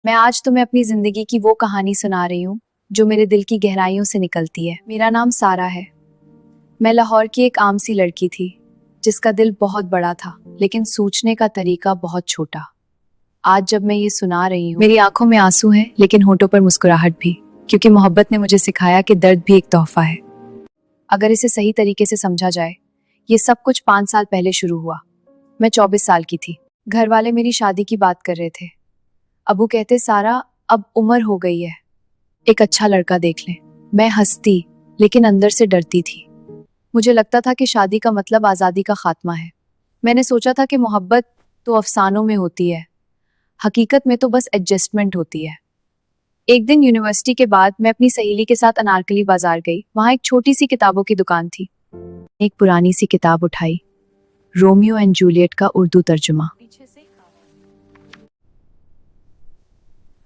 मैं आज तुम्हें अपनी जिंदगी की वो कहानी सुना रही हूँ जो मेरे दिल की गहराइयों से निकलती है। मेरा नाम सारा है। मैं लाहौर की एक आम सी लड़की थी जिसका दिल बहुत बड़ा था लेकिन सोचने का तरीका बहुत छोटा। आज जब मैं ये सुना रही हूँ मेरी आंखों में आंसू हैं लेकिन होठों पर मुस्कुराहट भी, क्योंकि मोहब्बत ने मुझे सिखाया कि दर्द भी एक तोहफा है अगर इसे सही तरीके से समझा जाए। ये सब कुछ 5 साल पहले शुरू हुआ। मैं 24 साल की थी। घर वाले मेरी शादी की बात कर रहे थे। अबू कहते सारा अब उम्र हो गई है, एक अच्छा लड़का देख ले। मैं हंसती लेकिन अंदर से डरती थी। मुझे लगता था कि शादी का मतलब आज़ादी का खात्मा है। मैंने सोचा था कि मोहब्बत तो अफसानों में होती है, हकीकत में तो बस एडजस्टमेंट होती है। एक दिन यूनिवर्सिटी के बाद मैं अपनी सहेली के साथ अनारकली बाजार गई। वहां एक छोटी सी किताबों की दुकान थी। एक पुरानी सी किताब उठाई, रोमियो एंड जूलियट का उर्दू तर्जुमा।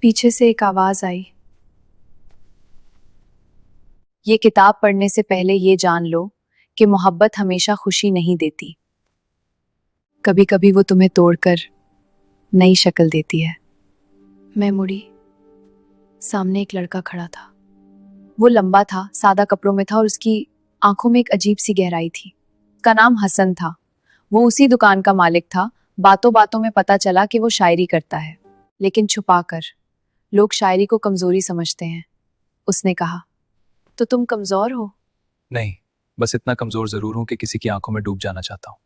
पीछे से एक आवाज आई, ये किताब पढ़ने से पहले ये जान लो कि मोहब्बत हमेशा खुशी नहीं देती, कभी कभी वो तुम्हें तोड़कर नई शक्ल देती है। मैं मुड़ी, सामने एक लड़का खड़ा था। वो लंबा था, सादा कपड़ों में था और उसकी आंखों में एक अजीब सी गहराई थी। उसका नाम हसन था। वो उसी दुकान का मालिक था। बातों बातों में पता चला कि वो शायरी करता है, लेकिन छुपाकर। लोग शायरी को कमजोरी समझते हैं। उसने कहा, तो तुम कमजोर हो? नहीं, बस इतना कमजोर जरूर हूं कि किसी की आंखों में डूब जाना चाहता हूँ।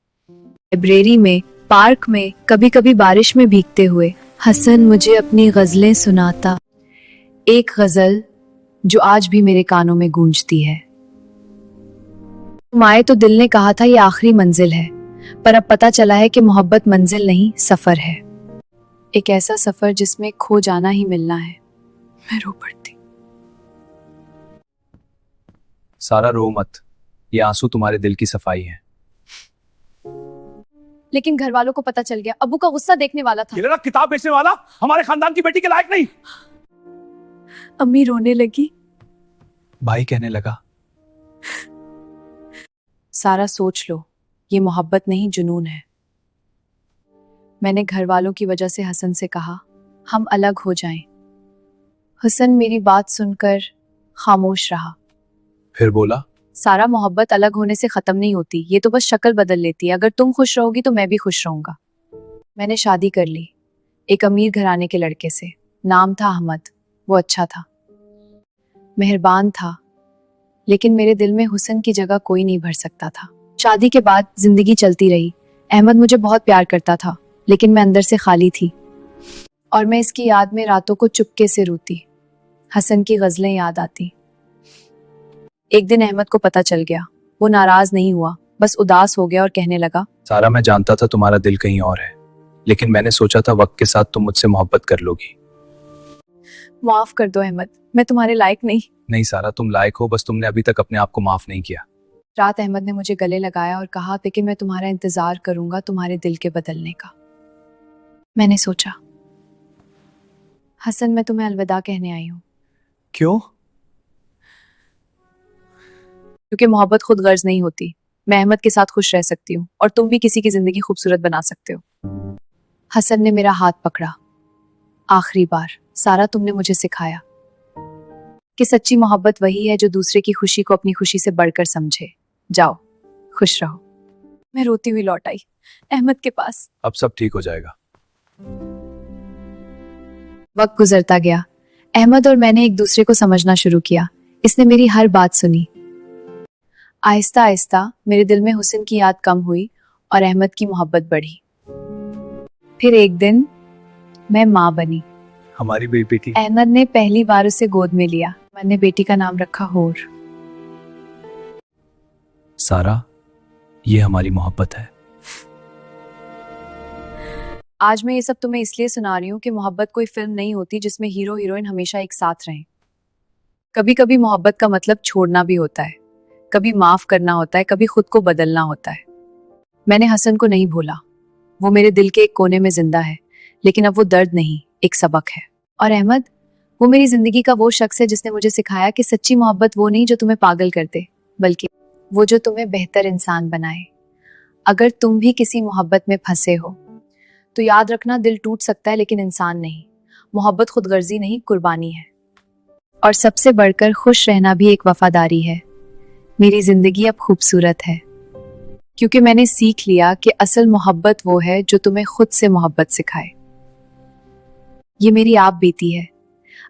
लाइब्रेरी में, पार्क में, कभी कभी बारिश में भीगते हुए हसन मुझे अपनी गजलें सुनाता। एक गजल जो आज भी मेरे कानों में गूंजती है। तुम आए तो दिल ने कहा था ये आखिरी मंजिल है, पर अब पता चला है कि मोहब्बत मंजिल नहीं सफर है। एक ऐसा सफर जिसमें खो जाना ही मिलना है। मैं रो पड़ती। सारा रो मत, ये आंसू तुम्हारे दिल की सफाई है। लेकिन घर वालों को पता चल गया। अबू का गुस्सा देखने वाला था। ये लड़का किताब बेचने वाला हमारे खानदान की बेटी के लायक नहीं। अम्मी रोने लगी। भाई कहने लगा, सारा सोच लो, ये मोहब्बत नहीं जुनून है। मैंने घर वालों की वजह से हसन से कहा, हम अलग हो जाएं। हसन मेरी बात सुनकर खामोश रहा। फिर बोला, सारा मोहब्बत अलग होने से खत्म नहीं होती, ये तो बस शक्ल बदल लेती है। अगर तुम खुश रहोगी तो मैं भी खुश रहूंगा। मैंने शादी कर ली एक अमीर घराने के लड़के से। नाम था अहमद। वो अच्छा था, मेहरबान था, लेकिन मेरे दिल में हुस्न की जगह कोई नहीं भर सकता था। शादी के बाद जिंदगी चलती रही। अहमद मुझे बहुत प्यार करता था, लेकिन मैं अंदर से खाली थी और मैं इसकी याद में रातों को चुपके से रोती। हसन की गजलें याद आती। एक दिन अहमद को पता चल गया। वो नाराज नहीं हुआ, बस उदास हो गया और कहने लगा, सारा मैं जानता था तुम्हारा दिल कहीं और है, लेकिन मैंने सोचा था वक्त के साथ तुम मुझसे मोहब्बत कर लोगी। माफ कर दो अहमद, मैं तुम्हारे लायक नहीं। नहीं सारा, तुम लायक हो, बस तुमने अभी तक अपने आप को माफ नहीं किया। रात अहमद ने मुझे गले लगाया और कहा, लेकिन मैं तुम्हारा इंतजार करूंगा तुम्हारे दिल के बदलने का। मैंने सोचा, हसन मैं तुम्हें अलविदा कहने आई हूँ। क्यों? क्योंकि मोहब्बत खुद गर्ज नहीं होती। मैं अहमद के साथ खुश रह सकती हूँ और तुम भी किसी की जिंदगी खूबसूरत बना सकते हो। हसन ने मेरा हाथ पकड़ा। आखिरी बार सारा, तुमने मुझे सिखाया कि सच्ची मोहब्बत वही है जो दूसरे की खुशी को अपनी खुशी से बढ़कर समझे। जाओ, खुश रहो। मैं रोती हुई लौट आई अहमद के पास। अब सब ठीक हो जाएगा। वक्त गुजरता गया। अहमद और मैंने एक दूसरे को समझना शुरू किया। इसने मेरी हर बात सुनी। आहिस्ता आहिस्ता मेरे दिल में हुस्न की याद कम हुई और अहमद की मोहब्बत बढ़ी। फिर एक दिन मैं माँ बनी। हमारी बेटी। अहमद ने पहली बार उसे गोद में लिया। मैंने बेटी का नाम रखा हूर। सारा, ये हमारी मोहब्बत है। आज मैं ये सब तुम्हें इसलिए सुना रही हूँ कि मोहब्बत कोई फिल्म नहीं होती जिसमें हीरो हीरोइन हमेशा एक साथ रहें। कभी कभी मोहब्बत का मतलब छोड़ना भी होता है, कभी माफ करना होता है, कभी खुद को बदलना होता है। मैंने हसन को नहीं भूला। वो मेरे दिल के एक कोने में जिंदा है, लेकिन अब वो दर्द नहीं, एक सबक है। और अहमद, वो मेरी जिंदगी का वो शख्स है जिसने मुझे सिखाया कि सच्ची मोहब्बत वो नहीं जो तुम्हें पागल कर दे, बल्कि वो जो तुम्हें बेहतर इंसान बनाए। अगर तुम भी किसी मोहब्बत में फंसे हो तो याद रखना, दिल टूट सकता है लेकिन इंसान नहीं। मोहब्बत खुदगर्जी नहीं, कुर्बानी है। और सबसे बढ़कर खुश रहना भी एक वफादारी है। मेरी जिंदगी अब खूबसूरत है क्योंकि मैंने सीख लिया कि असल मोहब्बत वो है जो तुम्हें खुद से मोहब्बत सिखाए। ये मेरी आप बीती है।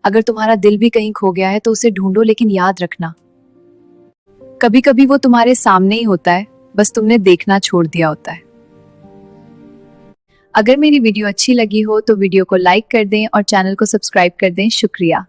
अगर तुम्हारा दिल भी कहीं खो गया है तो उसे ढूंढो, लेकिन याद रखना कभी कभी वो तुम्हारे सामने ही होता है, बस तुमने देखना छोड़ दिया होता है। अगर मेरी वीडियो अच्छी लगी हो तो वीडियो को लाइक कर दें और चैनल को सब्सक्राइब कर दें। शुक्रिया।